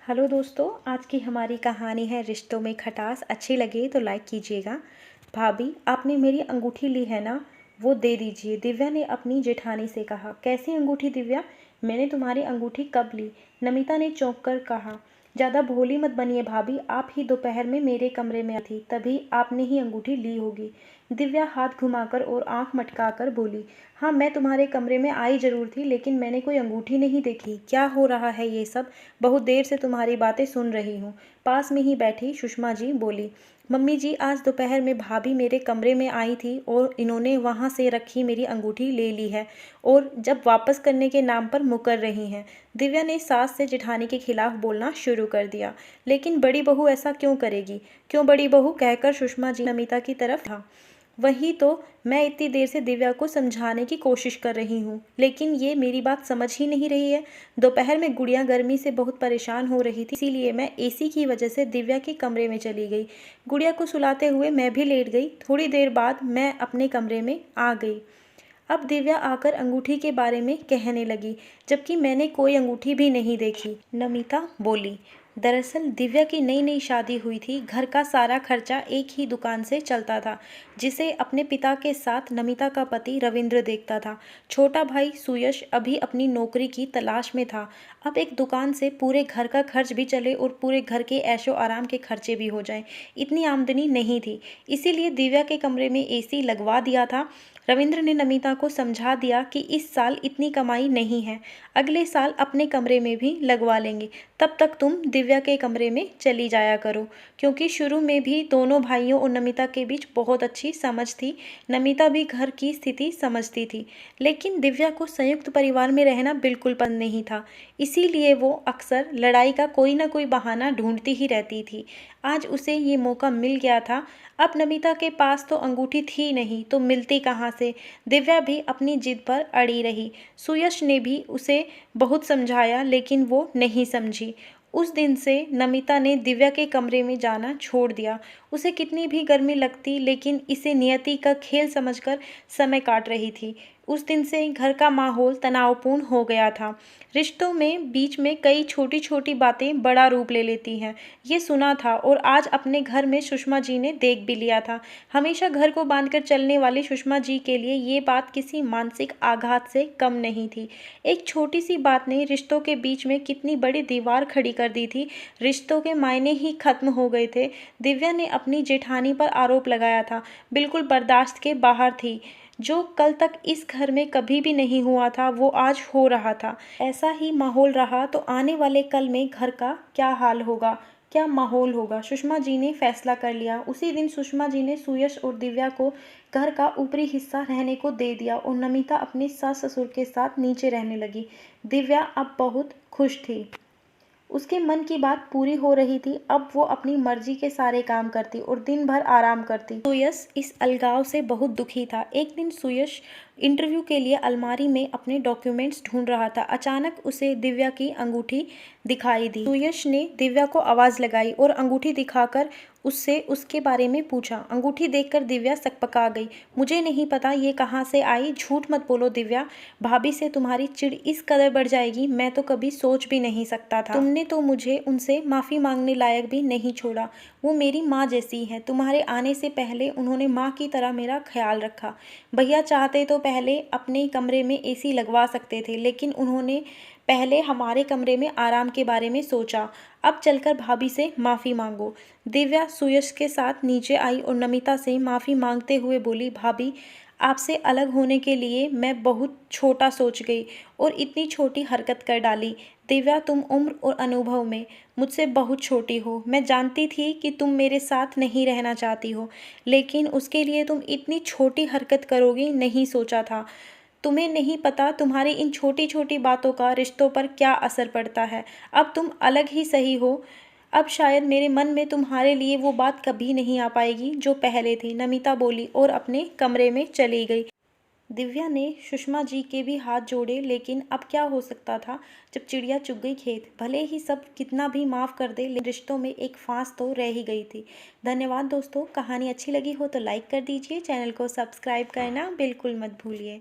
Hello दोस्तों, आज की हमारी कहानी है रिश्तों में खटास। अच्छी लगे तो लाइक कीजिएगा। भाभी, आपने मेरी अंगूठी ली है ना, वो दे दीजिए, दिव्या ने अपनी जेठानी से कहा। कैसी अंगूठी दिव्या, मैंने तुम्हारी अंगूठी कब ली? नमिता ने चौंक कर कहा। ज़्यादा भोली मत बनिए भाभी, आप ही दोपहर में मेरे कमरे में आई थी, तभी आपने ही अंगूठी ली होगी। दिव्या हाथ घुमाकर और आंख मटकाकर बोली, हाँ मैं तुम्हारे कमरे में आई जरूर थी, लेकिन मैंने कोई अंगूठी नहीं देखी। क्या हो रहा है ये सब? बहुत देर से तुम्हारी बातें सुन रही हूँ। पास में ही बैठी सुषमा जी बोली, मम्मी जी आज दोपहर में भाभी मेरे कमरे में आई थी और इन्होंने वहाँ से रखी मेरी अंगूठी ले ली है और जब वापस करने के नाम पर मुकर रही हैं। दिव्या ने सास से जेठानी के खिलाफ बोलना शुरू कर दिया। लेकिन बड़ी बहू ऐसा क्यों करेगी? क्यों बड़ी बहू, कहकर सुषमा जी नमिता की तरफ था। वही तो मैं इतनी देर से दिव्या को समझाने की कोशिश कर रही हूँ, लेकिन ये मेरी बात समझ ही नहीं रही है। दोपहर में गुड़िया गर्मी से बहुत परेशान हो रही थी, इसीलिए मैं एसी की वजह से दिव्या के कमरे में चली गई। गुड़िया को सुलाते हुए मैं भी लेट गई। थोड़ी देर बाद मैं अपने कमरे में आ गई। अब दिव्या आकर अंगूठी के बारे में कहने लगी, जबकि मैंने कोई अंगूठी भी नहीं देखी। नमिता बोली, दरअसल दिव्या की नई नई शादी हुई थी, घर का सारा खर्चा एक ही दुकान से चलता था, जिसे अपने पिता के साथ नमिता का पति रविंद्र देखता था। छोटा भाई सुयश अभी अपनी नौकरी की तलाश में था। अब एक दुकान से पूरे घर का खर्च भी चले और पूरे घर के ऐशो आराम के खर्चे भी हो जाएं, इतनी आमदनी नहीं थी। इसीलिए दिव्या के कमरे में एसी लगवा दिया था। रविंद्र ने नमिता को समझा दिया कि इस साल इतनी कमाई नहीं है, अगले साल अपने कमरे में भी लगवा लेंगे, तब तक तुम दिव्या के कमरे में चली जाया करो। क्योंकि शुरू में भी दोनों भाइयों और नमिता के बीच बहुत अच्छी समझ थी। नमिता भी घर की स्थिति समझती थी, लेकिन दिव्या को संयुक्त परिवार में रहना बिल्कुल पसंद नहीं था। इसीलिए वो अक्सर लड़ाई का कोई ना कोई बहाना ढूंढती ही रहती थी। आज उसे ये मौका मिल गया था। अब नमिता के पास तो अंगूठी थी नहीं, तो मिलती कहाँ से? दिव्या भी अपनी जिद पर अड़ी रही। सुयश ने भी उसे बहुत समझाया, लेकिन वो नहीं समझी। उस दिन से नमिता ने दिव्या के कमरे में जाना छोड़ दिया। उसे कितनी भी गर्मी लगती, लेकिन इसे नियति का खेल समझकर समय काट रही थी। उस दिन से घर का माहौल तनावपूर्ण हो गया था। रिश्तों में बीच में कई छोटी छोटी बातें बड़ा रूप ले लेती हैं, ये सुना था और आज अपने घर में सुषमा जी ने देख भी लिया था। हमेशा घर को बांधकर चलने वाली सुषमा जी के लिए ये बात किसी मानसिक आघात से कम नहीं थी। एक छोटी सी बात ने रिश्तों के बीच में कितनी बड़ी दीवार खड़ी कर दी थी। रिश्तों के मायने ही खत्म हो गए थे। दिव्या ने अपनी जेठानी पर आरोप लगाया था, बिल्कुल बर्दाश्त के बाहर थी। जो कल तक इस घर में कभी भी नहीं हुआ था, वो आज हो रहा था। ऐसा ही माहौल रहा तो आने वाले कल में घर का क्या हाल होगा, क्या माहौल होगा? सुषमा जी ने फैसला कर लिया। उसी दिन सुषमा जी ने सुयश और दिव्या को घर का ऊपरी हिस्सा रहने को दे दिया और नमिता अपने सास ससुर के साथ नीचे रहने लगी। दिव्या अब बहुत खुश थी। उसके मन की बात पूरी हो रही थी। अब वो अपनी मर्जी के सारे काम करती और दिन भर आराम करती। सुयश इस अलगाव से बहुत दुखी था। एक दिन सुयश इंटरव्यू के लिए अलमारी में अपने डॉक्यूमेंट्स ढूंढ रहा था। अचानक उसे दिव्या की अंगूठी दिखाई दी। सुयश ने दिव्या को आवाज़ लगाई और अंगूठी दिखाकर उससे उसके बारे में पूछा। अंगूठी देखकर दिव्या सकपका गई। मुझे नहीं पता ये कहाँ से आई, झूठ मत बोलो दिव्या, भाभी से तुम्हारी चिढ़ इस कदर बढ़ जाएगी, मैं तो कभी सोच भी नहीं सकता था। तुमने तो मुझे उनसे माफ़ी मांगने लायक भी नहीं छोड़ा। वो मेरी माँ जैसी है। तुम्हारे आने से पहले उन्होंने माँ की तरह मेरा ख्याल रखा। भैया चाहते तो पहले अपने कमरे में एसी लगवा सकते थे, लेकिन उन्होंने पहले हमारे कमरे में आराम के बारे में सोचा। अब चलकर भाभी से माफ़ी मांगो। दिव्या सुयश के साथ नीचे आई और नमिता से माफ़ी मांगते हुए बोली, भाभी आपसे अलग होने के लिए मैं बहुत छोटा सोच गई और इतनी छोटी हरकत कर डाली। दिव्या तुम उम्र और अनुभव में मुझसे बहुत छोटी हो। मैं जानती थी कि तुम मेरे साथ नहीं रहना चाहती हो, लेकिन उसके लिए तुम इतनी छोटी हरकत करोगी नहीं सोचा था। तुम्हें नहीं पता तुम्हारी इन छोटी छोटी बातों का रिश्तों पर क्या असर पड़ता है। अब तुम अलग ही सही हो। अब शायद मेरे मन में तुम्हारे लिए वो बात कभी नहीं आ पाएगी जो पहले थी, नमिता बोली और अपने कमरे में चली गई। दिव्या ने सुषमा जी के भी हाथ जोड़े, लेकिन अब क्या हो सकता था जब चिड़िया चुग गई खेत। भले ही सब कितना भी माफ़ कर दे, लेकिन रिश्तों में एक फांस तो रह ही गई थी। धन्यवाद दोस्तों, कहानी अच्छी लगी हो तो लाइक कर दीजिए, चैनल को सब्सक्राइब करना बिल्कुल मत भूलिए।